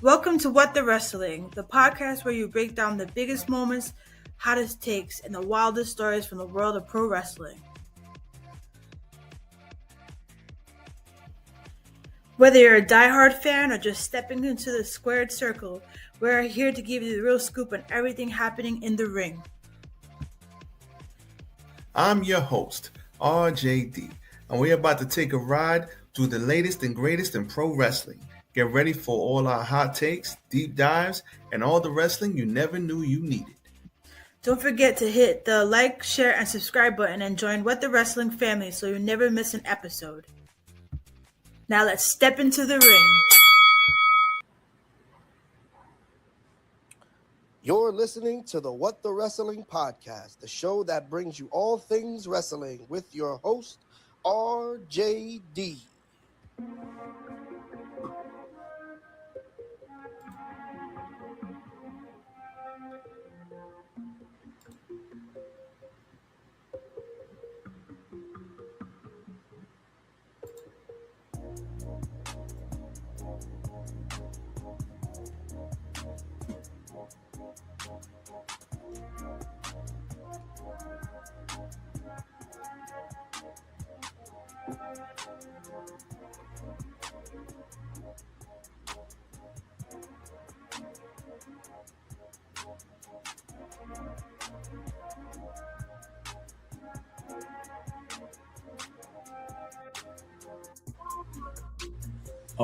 Welcome to What the Wrestling, the podcast where you break down the biggest moments, hottest takes, and the wildest stories from the world of pro wrestling. Whether you're a diehard fan or just stepping into the squared circle, we're here to give you the real scoop on everything happening in the ring. I'm your host, RJD, and we're about to take a ride through the latest and greatest in pro wrestling. Get ready for all our hot takes, deep dives, and all the wrestling you never knew you needed. Don't forget to hit the like, share, and subscribe button and join What the Wrestling family so you never miss an episode. Now let's step into the ring. You're listening to the What the Wrestling podcast, the show that brings you all things wrestling with your host, RJD.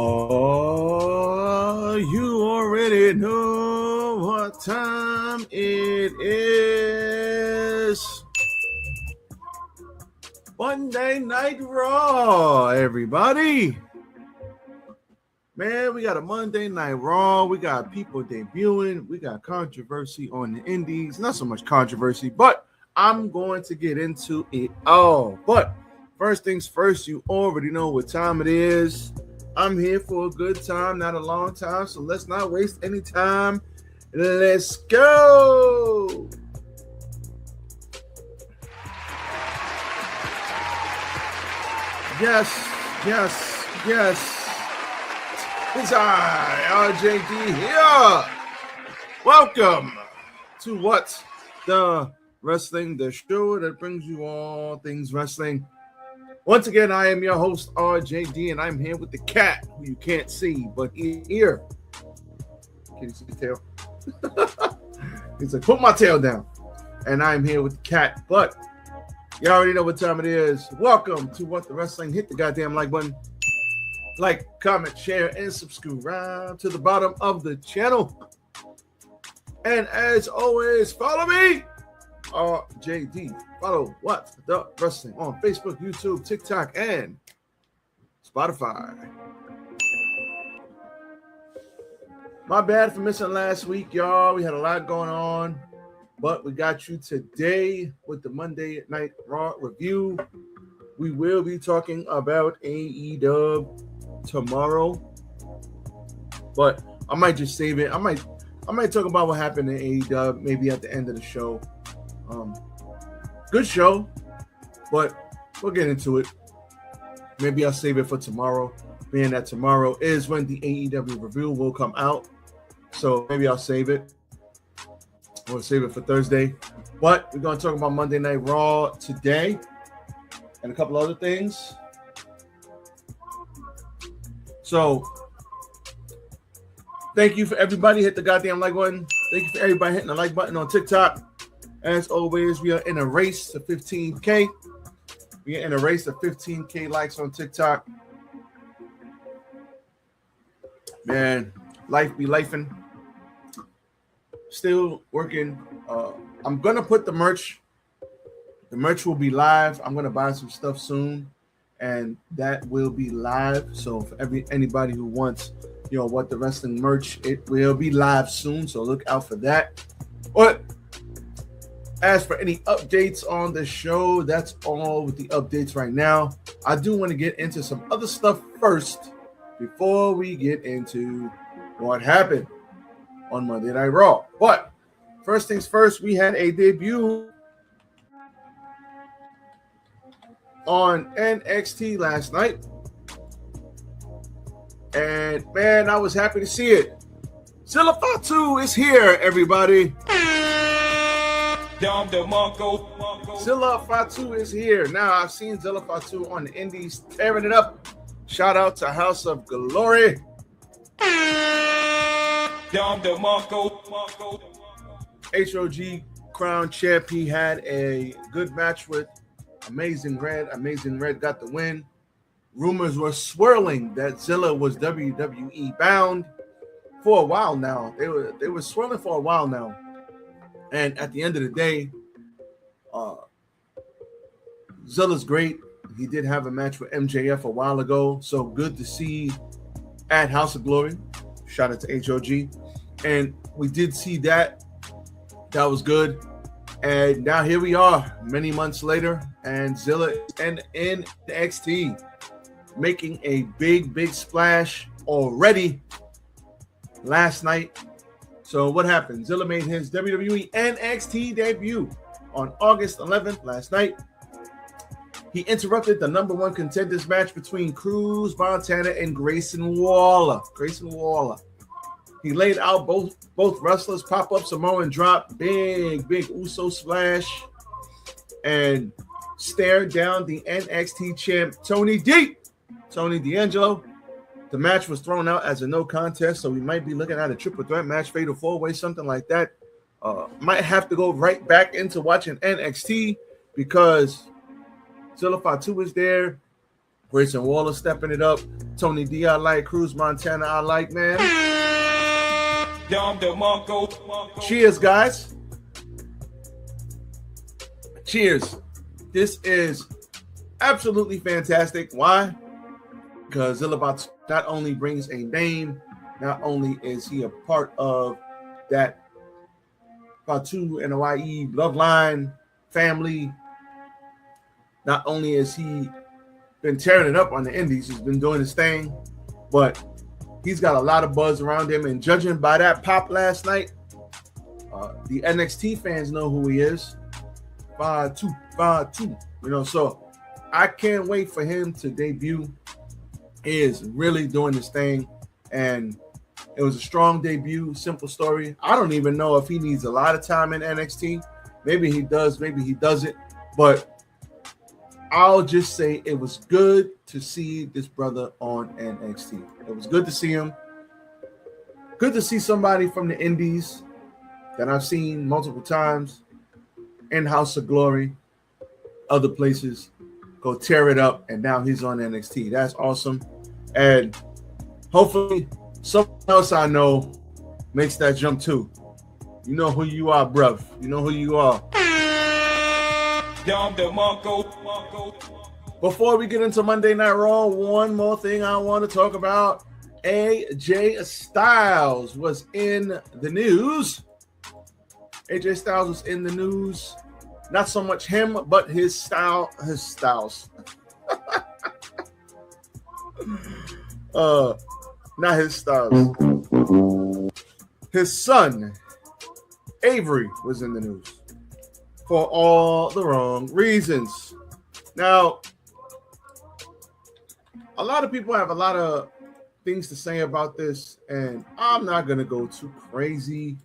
Oh, you already know what time it is. Monday Night Raw, everybody. Man, we got a Monday Night Raw. We got people debuting. We got controversy on the indies. Not so much controversy, but I'm going to get into it all. But first things first, you already know what time it is. I'm here for a good time, not a long time, so let's not waste any time. Let's go. Yes. It's I, RJD here. Welcome to What the Wrestling, the show that brings you all things wrestling. Once again, I am your host, RJD, and I'm here with the cat, who you can't see, but here. Can you see the tail? He's like, put my tail down. And I'm here with the cat, but you already know what time it is. Welcome to What the Wrestling. Hit the goddamn like button. Like, comment, share, and subscribe to the bottom of the channel. And as always, follow me, RJD. Follow What the Wrestling on Facebook, YouTube, TikTok, and Spotify. My bad for missing last week, y'all. We had a lot going on, but we got you today with the Monday Night Raw review. We will be talking about AEW tomorrow, but I might just save it. I might talk about what happened in AEW maybe at the end of the show. Good show, but we'll get into it. Maybe I'll save it for tomorrow, being that tomorrow is when the AEW review will come out. So maybe I'll save it. We'll save it for Thursday. But we're going to talk about Monday Night Raw today and a couple other things. So thank you for everybody. Hit the goddamn like button. Thank you for everybody hitting the like button on TikTok. As always, we are in a race to 15K. We are in a race to 15K likes on TikTok. Man, life be lifing. Still working. I'm going to put the merch. The merch will be live. I'm going to buy some stuff soon, and that will be live. So for anybody who wants, What the Wrestling merch, it will be live soon. So look out for that. But as for any updates on the show, that's all with the updates right now. I do want to get into some other stuff first before we get into what happened on Monday Night Raw. But first things first, we had a debut on NXT last night. And man, I was happy to see it. Zilla Fatu is here, everybody. Zilla Fatu is here. Now, I've seen Zilla Fatu on the indies tearing it up. Shout out to House of Glory. HOG Crown Champ. He had a good match with Amazing Red. Amazing Red got the win. Rumors were swirling that Zilla was WWE bound for a while now. They were swirling for a while now. And at the end of the day, Zilla's great. He did have a match with MJF a while ago. So good to see at House of Glory. Shout out to HOG. And we did see that. That was good. And now here we are many months later. And Zilla is in NXT, making a big splash already last night. So what happened? Zilla made his WWE NXT debut on August 11th, last night. He interrupted the #1 contenders match between Cruz Montana and Grayson Waller. He laid out both wrestlers, pop-up Samoan drop, big Uso splash, and stared down the NXT champ Tony D'Angelo. The match was thrown out as a no contest, so we might be looking at a triple threat match, fatal four-way, something like that. Might have to go right back into watching NXT because Zilla Fatu is there. Grayson Waller stepping it up. Tony D, I like. Cruz Montana, I like, man. Cheers, guys. Cheers. This is absolutely fantastic. Why? Because Zilla Fatu not only brings a name, not only is he a part of that Fatu and NYE Bloodline family, not only has he been tearing it up on the indies, he's been doing his thing, but he's got a lot of buzz around him. And judging by that pop last night, the NXT fans know who he is. Fatu. So I can't wait for him to debut. He is really doing his thing, and it was a strong debut. Simple story. I don't even know if he needs a lot of time in NXT. Maybe he does, maybe he doesn't, but I'll just say it was good to see this brother on NXT. It was good to see him. Good to see somebody from the indies that I've seen multiple times in House of Glory, other places, go tear it up, and now he's on NXT. That's awesome. And hopefully someone else I know makes that jump too. You know who you are, bruv. You know who you are. Before we get into Monday Night Raw, one more thing I want to talk about. AJ Styles was in the news. AJ Styles was in the news. Not so much him, but his styles. Not his styles. His son, Avery, was in the news for all the wrong reasons. Now, a lot of people have a lot of things to say about this, and I'm not going to go too crazy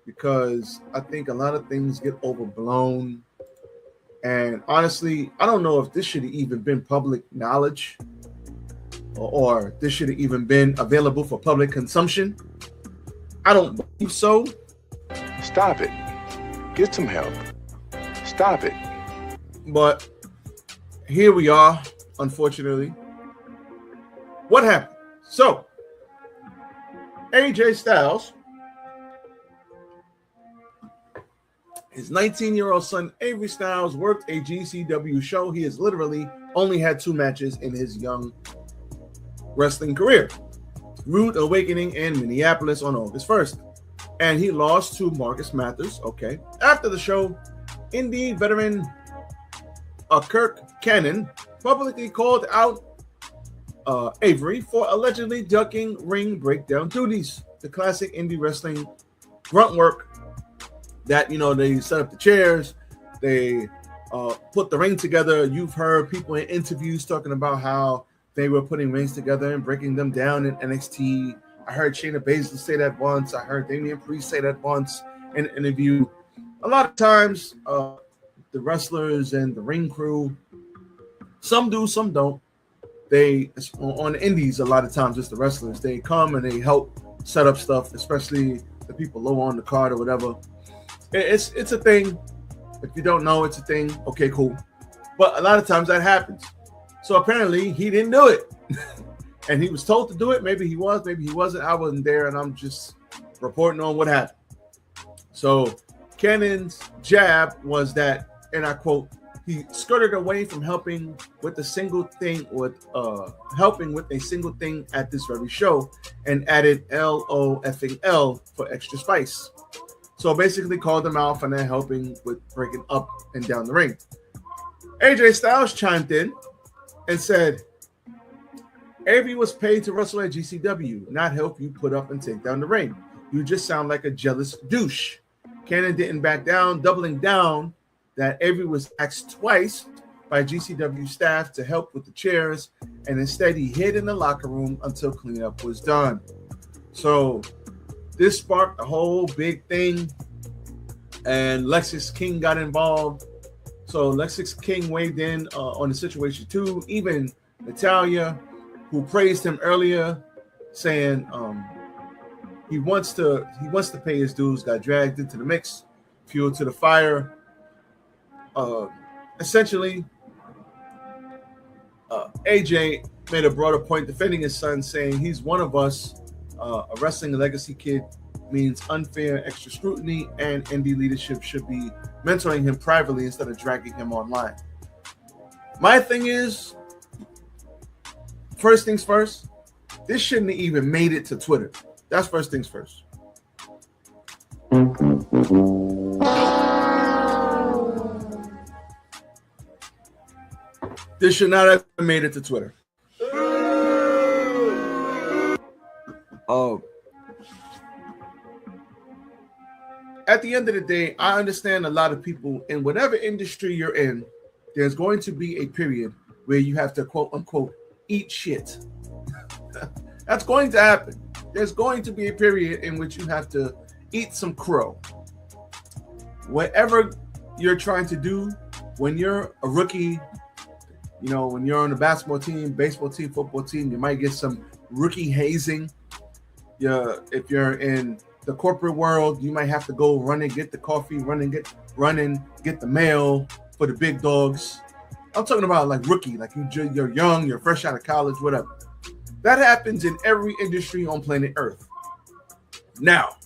because I think a lot of things get overblown. And honestly, I don't know if this should have even been public knowledge or this should have even been available for public consumption. I don't believe so. Stop it. Get some help. Stop it. But here we are, unfortunately. What happened? So, AJ Styles, his 19-year-old son, Avery Styles, worked a GCW show. He has literally only had 2 matches in his young wrestling career. Rude Awakening in Minneapolis on August 1st. And he lost to Marcus Mathers. Okay. After the show, indie veteran Kirk Cannon publicly called out Avery for allegedly ducking ring breakdown duties. The classic indie wrestling grunt work that, they set up the chairs, they put the ring together. You've heard people in interviews talking about how they were putting rings together and breaking them down in NXT. I heard Shayna Baszler say that once. I heard Damian Priest say that once in an interview. A lot of times, the wrestlers and the ring crew, some do, some don't. They, on the indies, a lot of times it's the wrestlers. They come and they help set up stuff, especially the people low on the card or whatever. It's a thing. If you don't know, it's a thing. Okay, cool. But a lot of times that happens. So apparently he didn't do it. And he was told to do it. Maybe he was, maybe he wasn't. I wasn't there, and I'm just reporting on what happened. So Cannon's jab was that, and I quote, he skirted away from helping with a single thing at this very show and added LOFL for extra spice. So basically called him out for not helping with breaking up and down the ring. AJ Styles chimed in and said, Avery was paid to wrestle at GCW, not help you put up and take down the ring. You just sound like a jealous douche. Cannon didn't back down, doubling down that Avery was asked twice by GCW staff to help with the chairs, and instead he hid in the locker room until cleanup was done. So this sparked a whole big thing, and Lexis King got involved. So Lexis King weighed in on the situation too. Even Natalya, who praised him earlier, saying he wants to pay his dues, got dragged into the mix, fuel to the fire. Essentially, AJ made a broader point defending his son, saying he's one of us. A wrestling legacy kid means unfair extra scrutiny, and indie leadership should be mentoring him privately instead of dragging him online. My thing is, first things first, this shouldn't have even made it to Twitter. That's first things first. This should not have made it to Twitter. At the end of the day, I understand a lot of people in whatever industry you're in, there's going to be a period where you have to quote unquote eat shit. That's going to happen. There's going to be a period in which you have to eat some crow. Whatever you're trying to do when you're a rookie, you know, when you're on a basketball team, baseball team, football team, you might get some rookie hazing. If you're in the corporate world, you might have to go run and get the coffee, run and get the mail for the big dogs. I'm talking about like rookie, like you're young, you're fresh out of college, whatever. That happens in every industry on planet Earth. Now,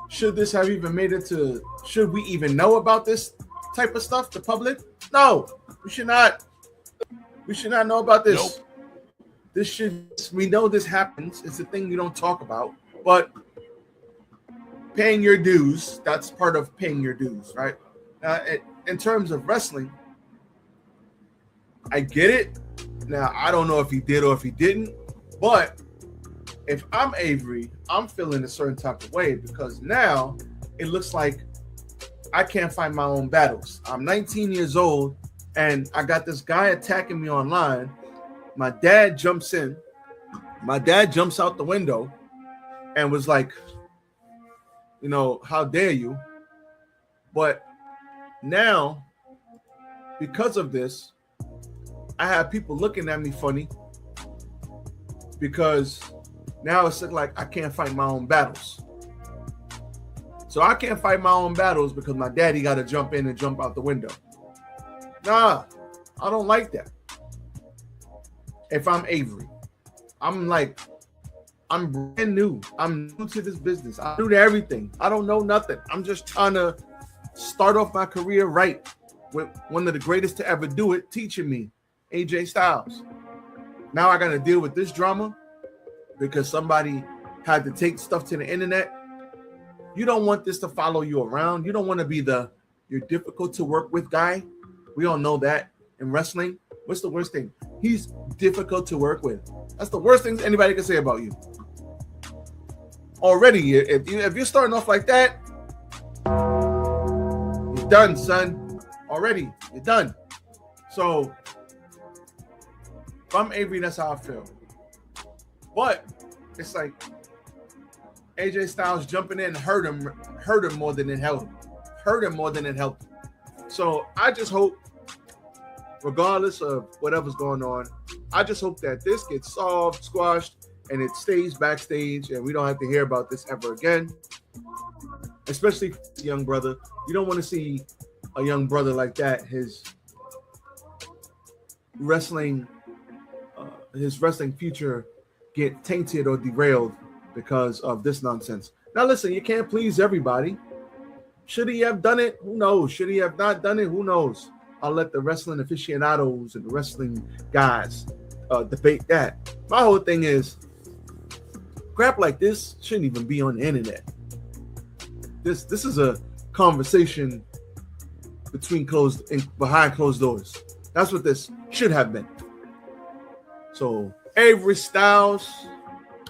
should this have even made it to, should we even know about this type of stuff, the public? No, we should not. We should not know about this. Nope. We know this happens. It's a thing we don't talk about, but paying your dues, that's part of paying your dues, right? In terms of wrestling, I get it. Now, I don't know if he did or if he didn't, but if I'm Avery, I'm feeling a certain type of way because now it looks like I can't fight my own battles. I'm 19 years old and I got this guy attacking me online. My dad jumps in. My dad jumps out the window and was like, you know, how dare you? But now, because of this, I have people looking at me funny because now it's like I can't fight my own battles. So I can't fight my own battles because my daddy got to jump in and jump out the window. Nah, I don't like that. If I'm Avery, I'm brand new. I'm new to this business. I'm new to everything. I don't know nothing. I'm just trying to start off my career right with one of the greatest to ever do it, teaching me, AJ Styles. Now I got to deal with this drama because somebody had to take stuff to the internet. You don't want this to follow you around. You don't want to be you're difficult to work with guy. We all know that in wrestling. What's the worst thing? He's difficult to work with. That's the worst thing anybody can say about you. Already, if you're starting off like that, you're done, son. Already, you're done. So, if I'm Avery, that's how I feel. But it's like AJ Styles jumping in hurt him more than it helped him. Hurt him more than it helped him. So I just hope, regardless of whatever's going on, I just hope that this gets solved, squashed, and it stays backstage, and we don't have to hear about this ever again. Especially for the young brother. You don't want to see a young brother like that, his wrestling future get tainted or derailed because of this nonsense. Now listen, you can't please everybody. Should he have done it? Who knows? Should he have not done it? Who knows? I'll let the wrestling aficionados and the wrestling guys debate that. My whole thing is, crap like this shouldn't even be on the internet. This is a conversation behind closed doors. That's what this should have been. So Avery Styles,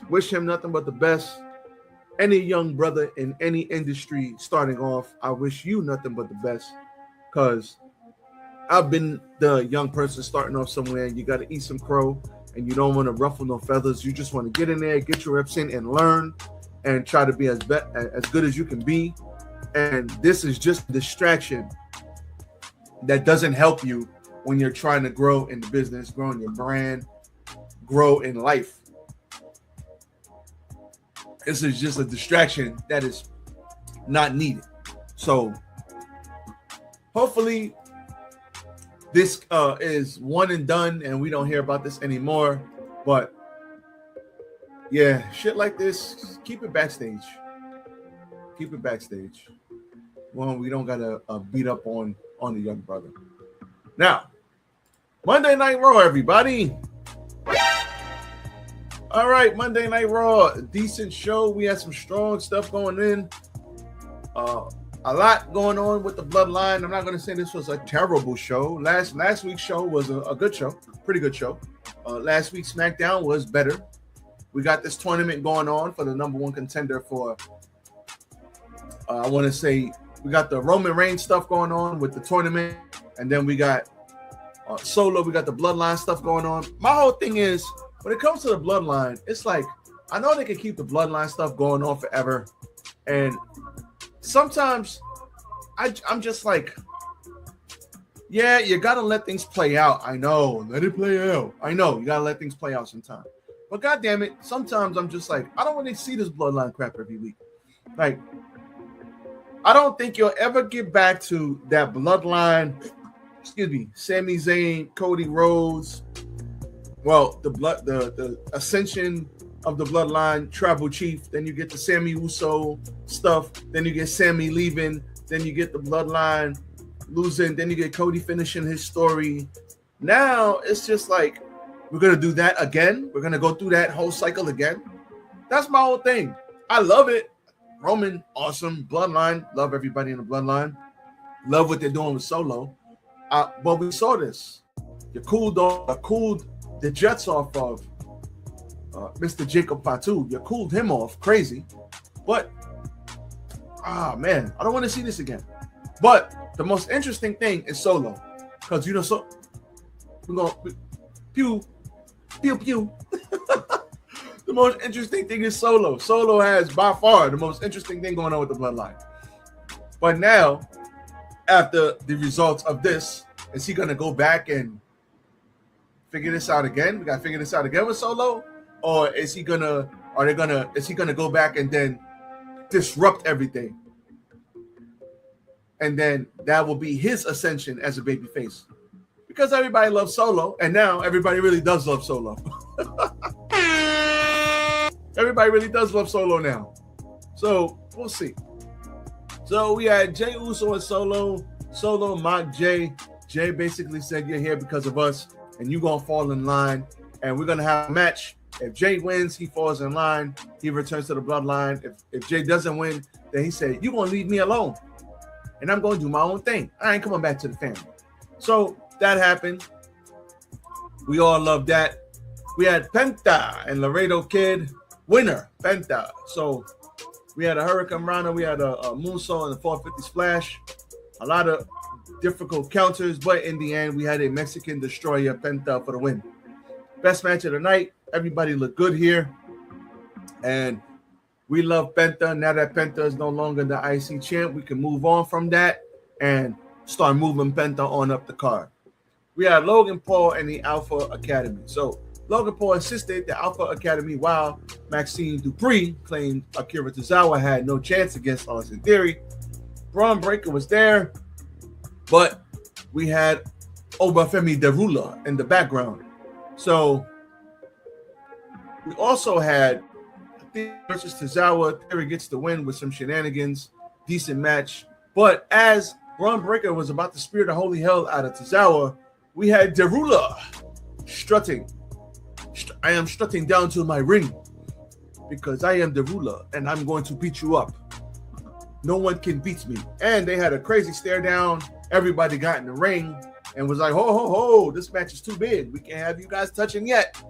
wish him nothing but the best. Any young brother in any industry starting off, I wish you nothing but the best, because I've been the young person starting off somewhere, and you got to eat some crow, and you don't want to ruffle no feathers. You just want to get in there, get your reps in, and learn, and try to be as good as you can be. And this is just a distraction that doesn't help you when you're trying to grow in the business, grow in your brand, grow in life. This is just a distraction that is not needed. So hopefully this is one and done and we don't hear about this anymore. But yeah, shit like this, keep it backstage. Keep it backstage. Well, we don't gotta beat up on the young brother. Now, Monday Night Raw, everybody. All right, Monday Night Raw, a decent show. We had some strong stuff going in. A lot going on with the Bloodline. I'm not going to say this was a terrible show. Last week's show was a good show, pretty good show. Last week's SmackDown was better. We got this tournament going on for the number one contender for, I want to say, we got the Roman Reigns stuff going on with the tournament. And then we got Solo. We got the Bloodline stuff going on. My whole thing is, when it comes to the Bloodline, it's like, I know they can keep the Bloodline stuff going on forever. And sometimes I'm just like, yeah, you got to let things play out. I know. Let it play out. I know. You got to let things play out sometime. But God damn it, sometimes I'm just like, I don't want to see this Bloodline crap every week. Like, I don't think you'll ever get back to that Bloodline, Sami Zayn, Cody Rhodes. Well, the ascension of the Bloodline, Tribal Chief. Then you get the Sammy Uso stuff. Then you get Sammy leaving. Then you get the Bloodline losing. Then you get Cody finishing his story. Now it's just like, we're going to do that again. We're going to go through that whole cycle again. That's my whole thing. I love it. Roman, awesome. Bloodline, love everybody in the Bloodline. Love what they're doing with Solo. But we saw this. You cooled the Jets off of Mr. Jacob Fatu. You cooled him off. Crazy. But, man, I don't want to see this again. But the most interesting thing is Solo. Because, so we're going to pew, pew, pew. The most interesting thing is Solo. Solo has, by far, the most interesting thing going on with the Bloodline. But now, after the results of this, is he going to go back and figure this out again? We got to figure this out again with Solo? Or is he going to go back and then disrupt everything? And then that will be his ascension as a babyface. Because everybody loves Solo, and now everybody really does love Solo. Everybody really does love Solo now. So, we'll see. So, we had Jey Uso and Solo. Solo mocked Jey. Jey basically said, you're here because of us, and you're going to fall in line, and we're going to have a match. If Jey wins, he falls in line. He returns to the Bloodline. If Jey doesn't win, then he said, you're going to leave me alone, and I'm going to do my own thing. I ain't coming back to the family. So, that happened. We all love that. We had Penta and Laredo Kid. Winner, Penta. So we had a Hurricane Rana, we had a Moonsault and a 450 Splash. A lot of difficult counters, but in the end, we had a Mexican Destroyer, Penta, for the win. Best match of the night, everybody looked good here. And we love Penta. Now that Penta is no longer the IC champ, we can move on from that and start moving Penta on up the card. We had Logan Paul and the Alpha Academy. So Logan Paul assisted the Alpha Academy while Maxine Dupree claimed Akira Tozawa had no chance against Austin Theory. Braun Breaker was there, but we had Obafemi Derula in the background. So we also had Theory versus Tozawa. Theory gets the win with some shenanigans. Decent match. But as Braun Breaker was about to spear the holy hell out of Tozawa, we had Derula strutting. I am strutting down to my ring because I am Derula and I'm going to beat you up. No one can beat me. And they had a crazy stare down. Everybody got in the ring and was like, ho, ho, ho, this match is too big. We can't have you guys touching yet.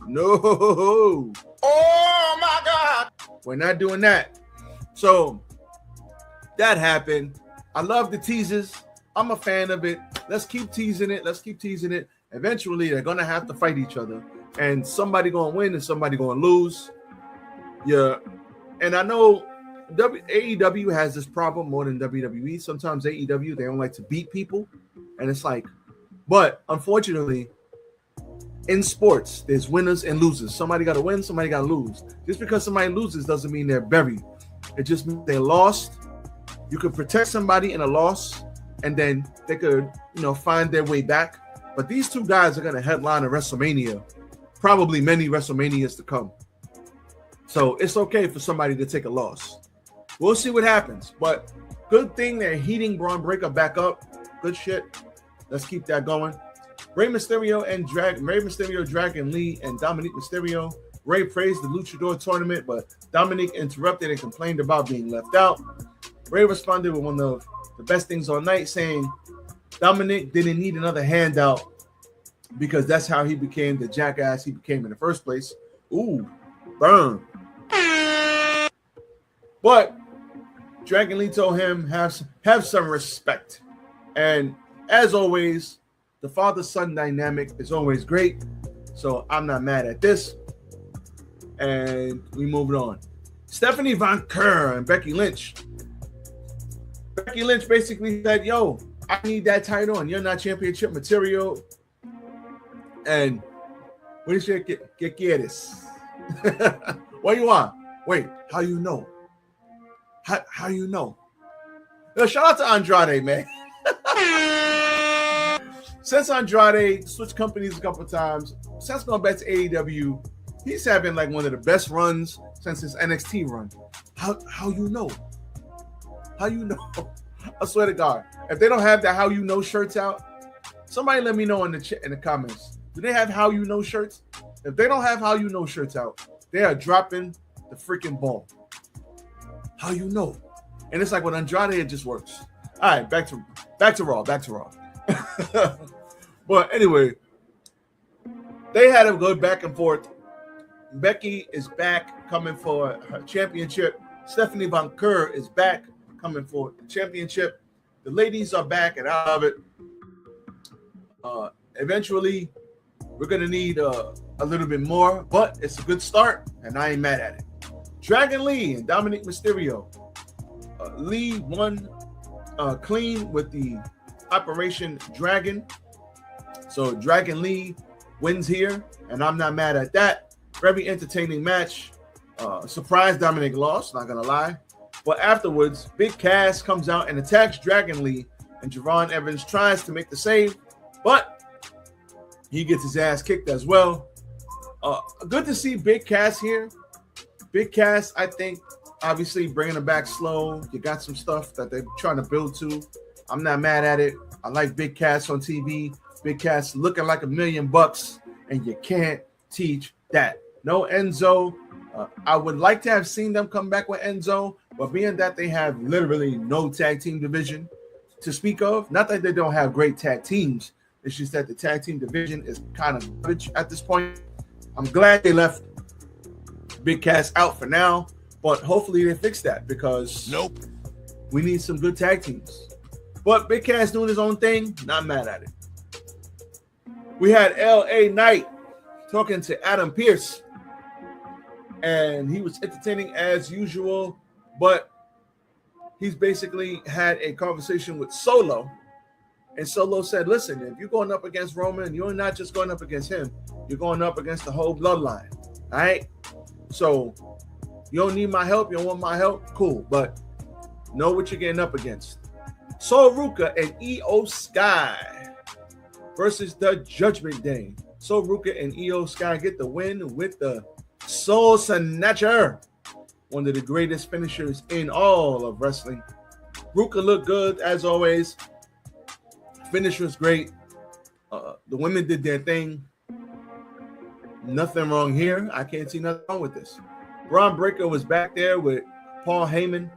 No. Oh, my God. We're not doing that. So that happened. I love the teases. I'm a fan of it. Let's keep teasing it. Let's keep teasing it. Eventually, they're going to have to fight each other. And somebody going to win and somebody going to lose. Yeah. And I know AEW has this problem more than WWE. Sometimes AEW, they don't like to beat people. And it's like, but unfortunately, in sports, there's winners and losers. Somebody got to win, somebody got to lose. Just because somebody loses doesn't mean they're buried. It just means they lost. You could protect somebody in a loss, and then they could, find their way back. But these two guys are going to headline a WrestleMania, probably many WrestleManias to come. So it's okay for somebody to take a loss. We'll see what happens. But good thing they're heating Braun Breaker back up. Good shit. Let's keep that going. Rey Mysterio, Dragon Lee, and Dominic Mysterio. Rey praised the Luchador tournament, but Dominic interrupted and complained about being left out. Rey responded with one of the best things all night, saying Dominic didn't need another handout because that's how he became the jackass he became in the first place. Ooh, burn. But Dragon Lee told him have some respect. And as always, the father-son dynamic is always great. So I'm not mad at this. And we move it on. Stephanie Von Kerr and Becky Lynch. Becky Lynch basically said, yo, I need that title and you're not championship material. And what did you get this? What you want? Wait, how you know? How you know? Yo, shout out to Andrade, man. Since Andrade switched companies a couple of times, since going back to AEW, he's having like one of the best runs since his NXT run. How you know? How you know? I swear to God, if they don't have the How You Know shirts out, somebody let me know in the comments. Do they have How You Know shirts? If they don't have How You Know shirts out, they are dropping the freaking ball. How you know? And it's like with Andrade, it just works. All right, back to Raw. But anyway, they had a good back and forth. Becky is back coming for her championship. Stephanie Von Kerr is back coming for the championship. The ladies are back and out of it. Eventually, we're going to need a little bit more, but it's a good start, and I ain't mad at it. Dragon Lee and Dominic Mysterio. Lee won clean with the Operation Dragon. So Dragon Lee wins here, and I'm not mad at that. Very entertaining match. Surprise Dominic lost, not going to lie. But afterwards, Big Cass comes out and attacks Dragon Lee, and Javon Evans tries to make the save, but he gets his ass kicked as well. Good to see Big Cass here. Big Cass, I think, obviously bringing him back slow. You got some stuff that they're trying to build to. I'm not mad at it. I like Big Cass on TV. Big Cass looking like $1 million, and you can't teach that. No Enzo. I would like to have seen them come back with Enzo, but being that they have literally no tag team division to speak of, not that they don't have great tag teams, it's just that the tag team division is kind of garbage at this point. I'm glad they left Big Cass out for now, but hopefully they fix that because we need some good tag teams. But Big Cass doing his own thing, not mad at it. We had LA Knight talking to Adam Pearce, and he was entertaining as usual, but he's basically had a conversation with Solo, and Solo said, listen, if you're going up against Roman, you're not just going up against him, you're going up against the whole bloodline. All right, so you don't need my help, you don't want my help, cool, but know what you're getting up against. Sol Ruca and Io Sky versus the Judgment Day. Sol Ruca and Io Sky get the win with the Soul Snatcher, one of the greatest finishers in all of wrestling. Ruca looked good as always. Finish was great. The women did their thing. Nothing wrong here. I can't see nothing wrong with this. Braun Breaker was back there with Paul Heyman,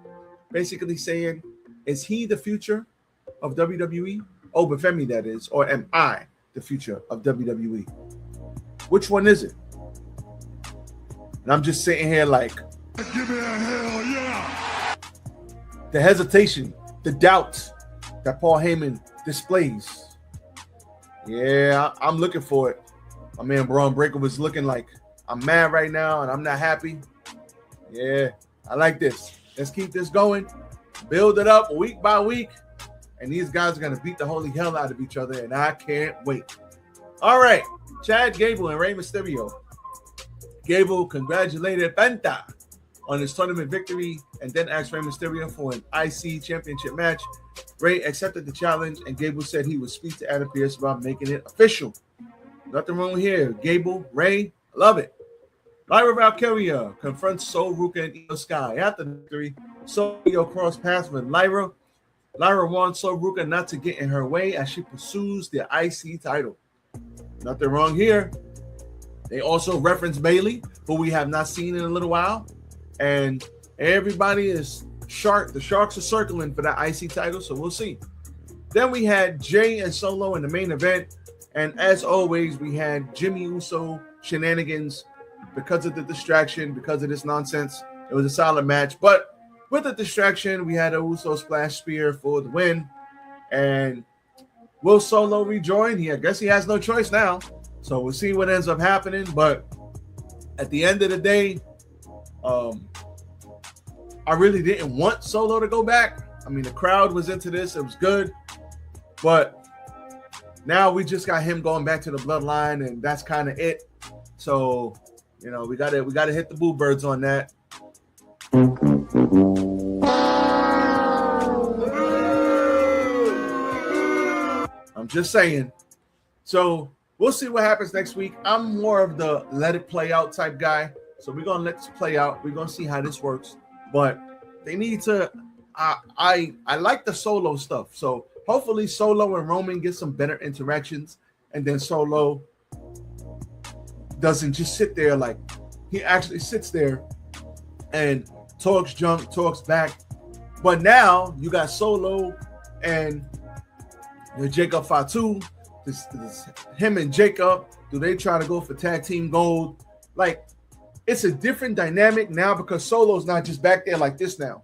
basically saying, is he the future of WWE? Oh, Befemi, that is. Or am I the future of WWE? Which one is it? And I'm just sitting here like, give me a hell yeah. The hesitation, the doubt that Paul Heyman displays. Yeah, I'm looking for it. My man Braun Breaker was looking like, I'm mad right now and I'm not happy. Yeah, I like this. Let's keep this going. Build it up week by week. And these guys are going to beat the holy hell out of each other. And I can't wait. All right. Chad Gable and Rey Mysterio. Gable congratulated Penta on his tournament victory and then asked Rey Mysterio for an IC championship match. Rey accepted the challenge and Gable said he would speak to Adam Pearce about making it official. Nothing wrong here. Gable, Rey, love it. Lyra Valkyria confronts Sol Ruca and Io Sky. After the victory, Sol crossed paths with Lyra. Lyra wants Sol Ruca not to get in her way as she pursues the IC title. Nothing wrong here. They also reference Bayley, who we have not seen in a little while. And everybody is sharp. The Sharks are circling for that IC title, so we'll see. Then we had Jay and Solo in the main event. And as always, we had Jimmy Uso shenanigans because of the distraction, because of this nonsense. It was a solid match. But with the distraction, we had a Uso splash spear for the win. And will Solo rejoin? I guess he has no choice now. So we'll see what ends up happening. But at the end of the day, I really didn't want Solo to go back. I mean, the crowd was into this. It was good. But now we just got him going back to the bloodline, and that's kind of it. So, you know, we gotta hit the boo birds on that. I'm just saying. So we'll see what happens next week. I'm more of the let it play out type guy. So we're gonna let this play out. We're gonna see how this works. But they need to. I like the Solo stuff. So hopefully Solo and Roman get some better interactions, and then Solo doesn't just sit there. Like, he actually sits there and talks junk, talks back. But now you got Solo and Jacob Fatu. This him and Jacob. Do they try to go for tag team gold? Like, it's a different dynamic now because Solo's not just back there like this now.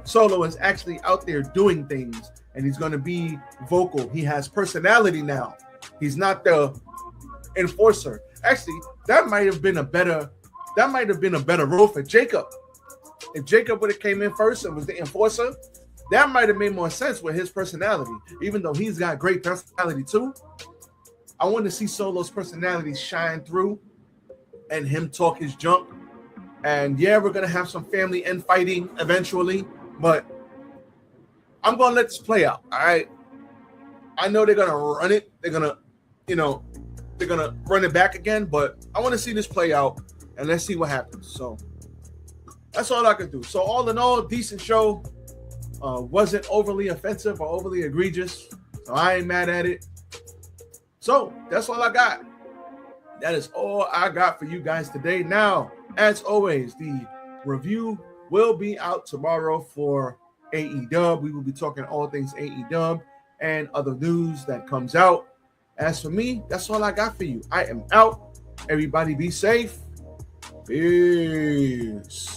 Solo is actually out there doing things, and he's going to be vocal. He has personality now. He's not the enforcer. Actually, that might have been a better role for Jacob. If Jacob would have came in first and was the enforcer, that might have made more sense with his personality. Even though he's got great personality too, I want to see Solo's personality shine through and him talk his junk. And yeah, we're gonna have some family infighting eventually, but I'm gonna let this play out. All right. I know they're gonna run it. They're gonna run it back again, but I want to see this play out and let's see what happens. So that's all I can do. So all in all, decent show. Wasn't overly offensive or overly egregious, so I ain't mad at it. So that's all I got. That is all I got for you guys today. Now, as always, the review will be out tomorrow for AEW. We will be talking all things AEW and other news that comes out. As for me, that's all I got for you. I am out. Everybody be safe. Peace.